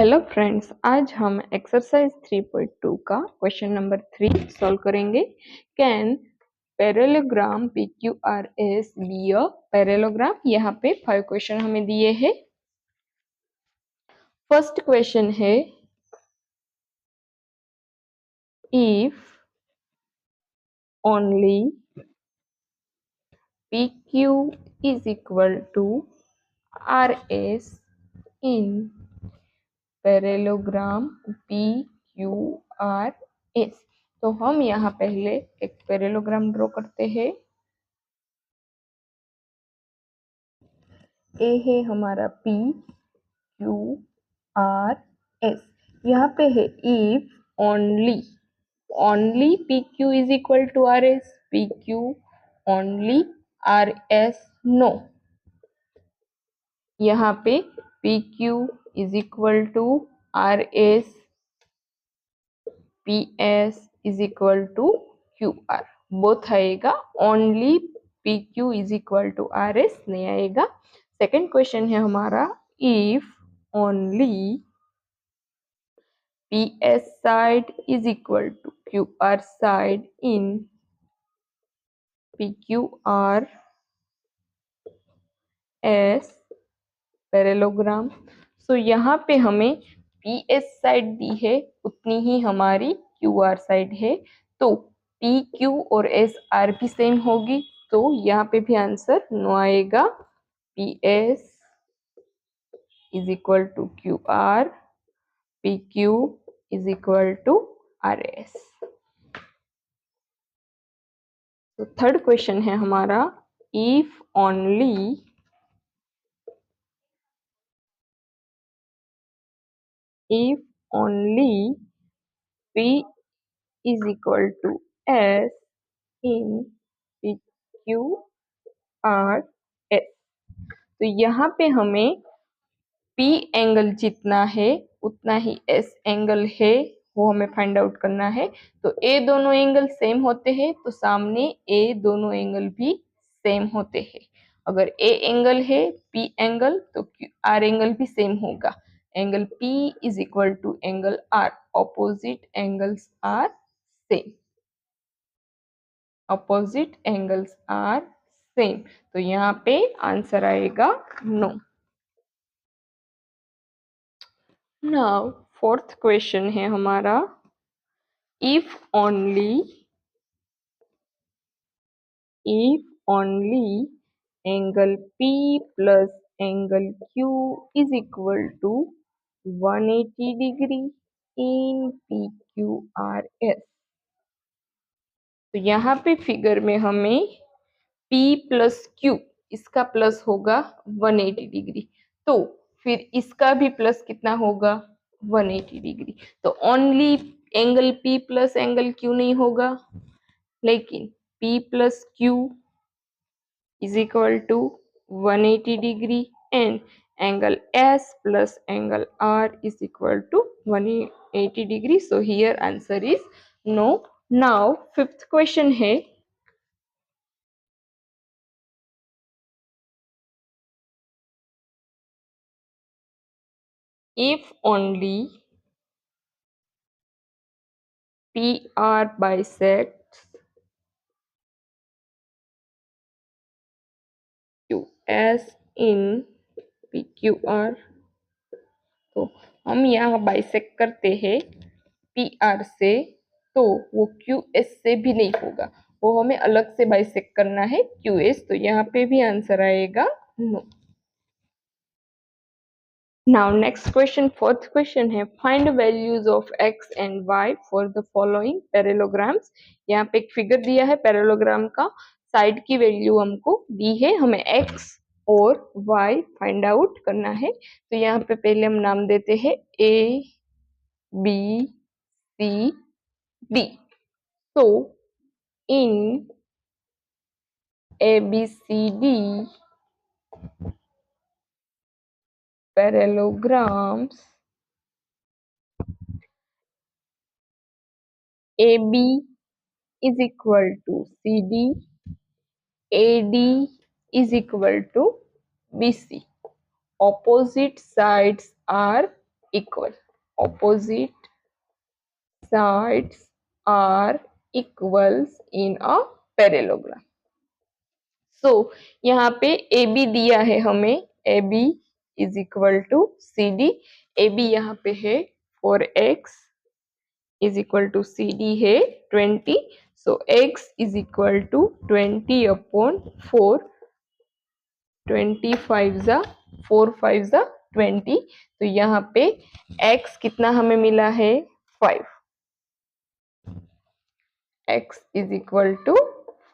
Hello friends, आज हम exercise 3.2 का क्वेश्चन नंबर 3 सॉल्व करेंगे। Can parallelogram PQRS be a parallelogram. यहाँ पे 5 क्वेश्चन हमें दिए हैं। फर्स्ट क्वेश्चन है, if only PQ is equal to RS in parallelogram PQRS। तो हम यहाँ पहले एक पैरेललोग्राम ड्रॉ करते हैं। ए है हमारा PQRS। यहाँ पे है if only PQ is equal to RS, PQ ओनली RS नो। यहाँ पे PQ is equal to RS, PS is equal to QR, both आएगा। Only PQ is equal to RS नहीं आएगा। सेकेंड क्वेश्चन है हमारा, if only PS side is equal to QR side in PQRS parallelogram. So यहाँ पे हमें PS side दी है, उतनी ही हमारी QR साइड है। तो PQ और SR भी सेम होगी, तो यहाँ पे भी आंसर नो आएगा। PS is equal to QR, PQ is equal to RS। तो थर्ड क्वेश्चन है हमारा, if only P is equal to S in PQRS। तो यहाँ पे हमें P एंगल जितना है उतना ही S एंगल है, वो हमें फाइंड आउट करना है। तो A दोनों एंगल सेम होते हैं, तो सामने A दोनों एंगल भी सेम होते हैं। अगर A एंगल है P एंगल, तो R एंगल भी सेम होगा। Angle P is equal to angle R, opposite angles are same, opposite angles are same. तो यहाँ पे आंसर आएगा नो। नाउ फोर्थ क्वेश्चन है हमारा, if only angle P plus angle Q is equal to 180 degree in PQRS। तो यहाँ पे figure में हमें P प्लस Q, इसका प्लस होगा 180 डिग्री, तो फिर इसका भी प्लस कितना होगा 180 डिग्री। तो only angle P plus angle Q नहीं होगा, लेकिन P plus Q is equal to 180 degree and angle S plus angle R is equal to 180 degree. So here answer is no. Now fifth question है, if only PR bisects QS in PQR। तो हम यहाँ bisect करते हैं PR से, तो वो QS से भी नहीं होगा, वो हमें अलग से बाइसेक्ट करना है QS। तो यहाँ पे भी आंसर आएगा no. Now next question, fourth question है, find values of x and y for the following parallelograms. यहाँ पे एक फिगर दिया है पैरेललोग्राम का, साइड की वैल्यू हमको दी है, हमें x और y फाइंड आउट करना है। तो यहाँ पे पहले हम नाम देते हैं A B C D। तो in ABCD parallelograms, AB is equal to CD, AD is equal to BC. Opposite sides are equal. Opposite sides are equals in a parallelogram. So यहाँ पे AB दिया है हमें, AB is equal to CD. AB यहाँ पे है 4x is equal to CD है 20. So x is equal to 20 upon 4. 25 जा 4 5 जा 20. तो यहाँ पे x कितना हमें मिला है 5. x is equal to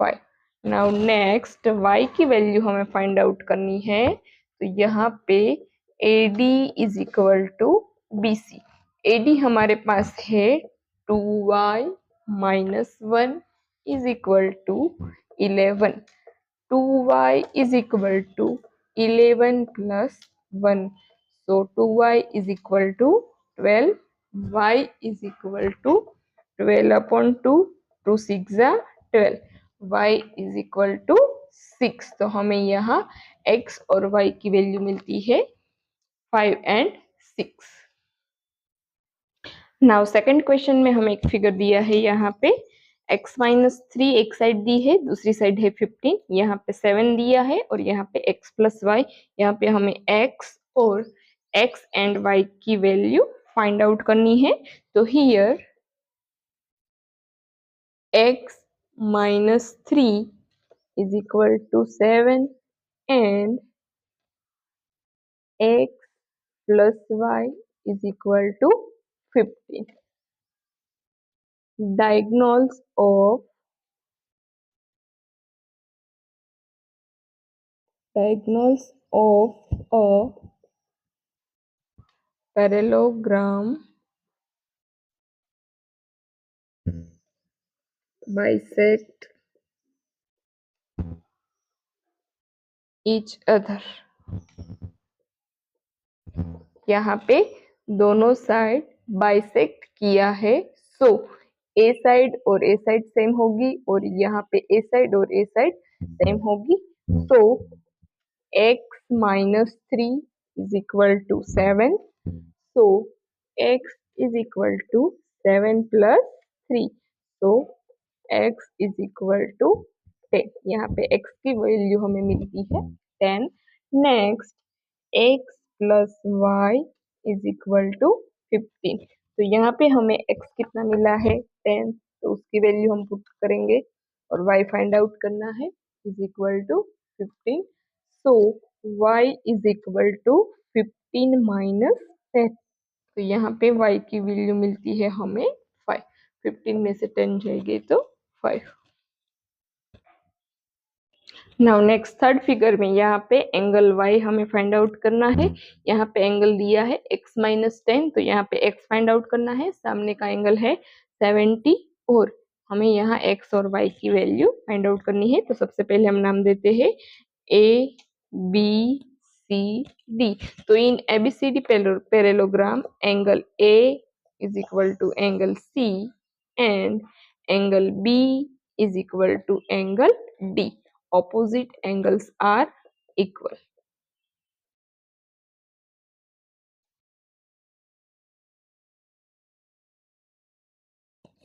5. Now next y की वैल्यू हमें फाइंड आउट करनी है. तो यहाँ पे AD is equal to BC. AD हमारे पास है 2y minus 1 is equal to 11. 2y is equal to 11 plus 1. So 2y is equal to 12. Y is equal to 12 upon 2. 2 6 are 12. Y is equal to 6. तो हमें यहाँ x और y की value मिलती है 5 and 6. नाउ सेकंड क्वेश्चन में हमें एक फिगर दिया है. यहाँ पे x माइनस 3 एक साइड दी है, दूसरी साइड है 15. यहाँ पे 7 दिया है और यहाँ पे x प्लस वाई. यहाँ पे हमें x और x एंड y की वैल्यू फाइंड आउट करनी है. तो here x minus 3 is equal to 7 and x plus y is equal to 15. Diagonals of a parallelogram bisect each other. यहाँ पे दोनों साइड बाइसेक्ट किया है. सो ए साइड और ए साइड सेम होगी और यहाँ पे ए साइड और ए साइड सेम होगी. So x minus 3 is equal to 7. So x is equal to 7 plus 3. So x is equal to 10. यहाँ पे x की वैल्यू हमें मिलती है 10. Next x plus y is equal to 15. तो यहाँ पे हमें x कितना मिला है 10. तो उसकी वैल्यू हम पुट करेंगे और y फाइंड आउट करना है is equal to 15. So y is equal to 15 minus 10. तो यहाँ पे y की वैल्यू मिलती है हमें 5. 15 में से 10 जाएगी तो 5. नाउ नेक्स्ट थर्ड फिगर में यहाँ पे एंगल y हमें फाइंड आउट करना है. यहाँ पे एंगल दिया है x माइनस 10. तो यहाँ पे x फाइंड आउट करना है. सामने का एंगल है 70 और हमें यहाँ x और y की वैल्यू फाइंड आउट करनी है. तो सबसे पहले हम नाम देते हैं A B C D. तो in ABCD parallelogram angle A is equal to angle C and angle B is equal to angle D. Opposite angles are equal.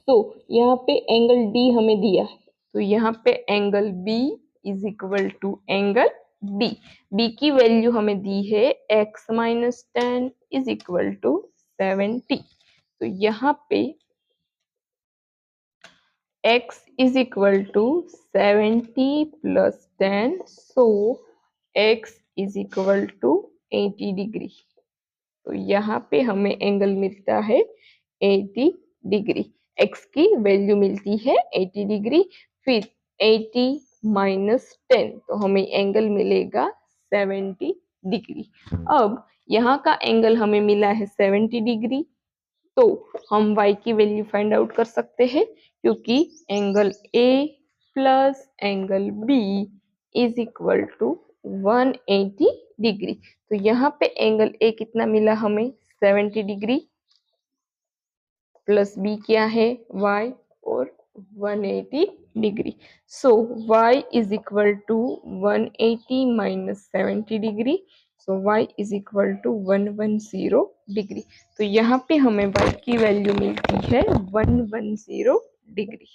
तो यहाँ पे एंगल D हमें दिया है. तो यहाँ पे angle B is equal to angle D. B की वैल्यू हमें दी है x minus 10 is equal to 70. तो यहाँ पे x is equal to 70 plus 10. So x is equal to 80 degree. तो यहाँ पे हमें एंगल मिलता है 80 डिग्री. x की वैल्यू मिलती है 80 डिग्री. फिर 80 माइनस 10 तो हमें एंगल मिलेगा 70 डिग्री. अब यहाँ का एंगल हमें मिला है 70 डिग्री. तो हम y की वैल्यू फाइंड आउट कर सकते हैं क्योंकि angle A plus angle B is equal to 180 degree. तो यहाँ पे एंगल A कितना मिला हमें 70 डिग्री प्लस B क्या है y और 180 degree. So y is equal to 180 minus 70 degree. So y is equal to 110 degree. तो यहाँ पे हमें y की वैल्यू मिलती है 110 डिग्री।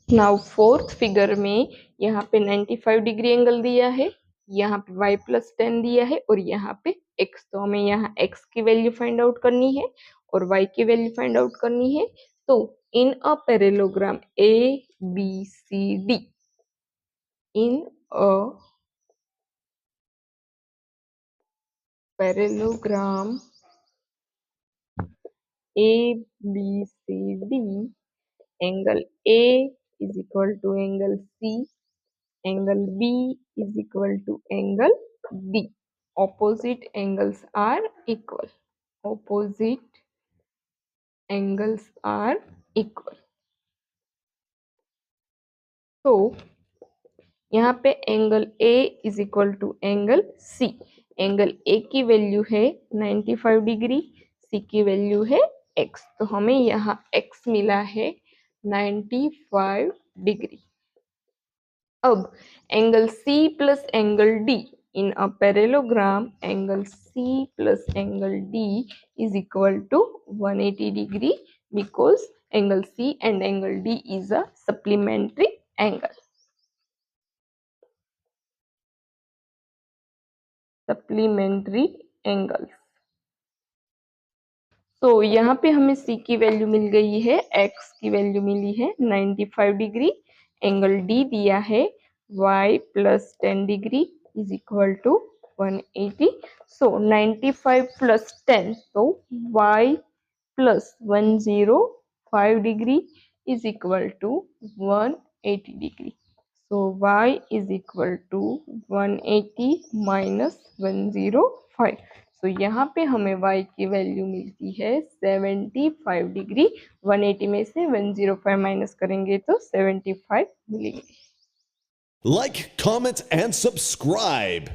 नाउ फोर्थ फिगर में यहाँ पे 95 डिग्री एंगल दिया है, यहाँ पे y प्लस 10 दिया है और यहाँ पे x। तो हमें यहाँ x की वैल्यू फाइंड आउट करनी है और y की वैल्यू फाइंड आउट करनी है। तो in a parallelogram A B C D, in a parallelogram A B C D, angle A is equal to angle C, angle B is equal to angle D. Opposite angles are equal. Opposite angles are equal. तो यहाँ पे angle A is equal to angle C. Angle A की value है 95 degree, C की value है X। तो हमें यहाँ X मिला है 95 डिग्री। अब angle C plus angle D, in a parallelogram angle C plus angle D is equal to 180 degree because angle C and angle D is a supplementary angle. Supplementary angles. तो यहाँ पे हमें C की value मिल गई है, X की value मिली है 95 degree, angle D दिया है Y plus 10 degree is equal to 180। So 95 plus 10, तो Y plus 105 degree is equal to 180 degree. So y is equal to 180 minus 105. So यहाँ पे हमें y की वैल्यू मिलती है 75 डिग्री। 180 में से 105 माइनस करेंगे तो 75 मिलेंगे। Like, comment, and subscribe.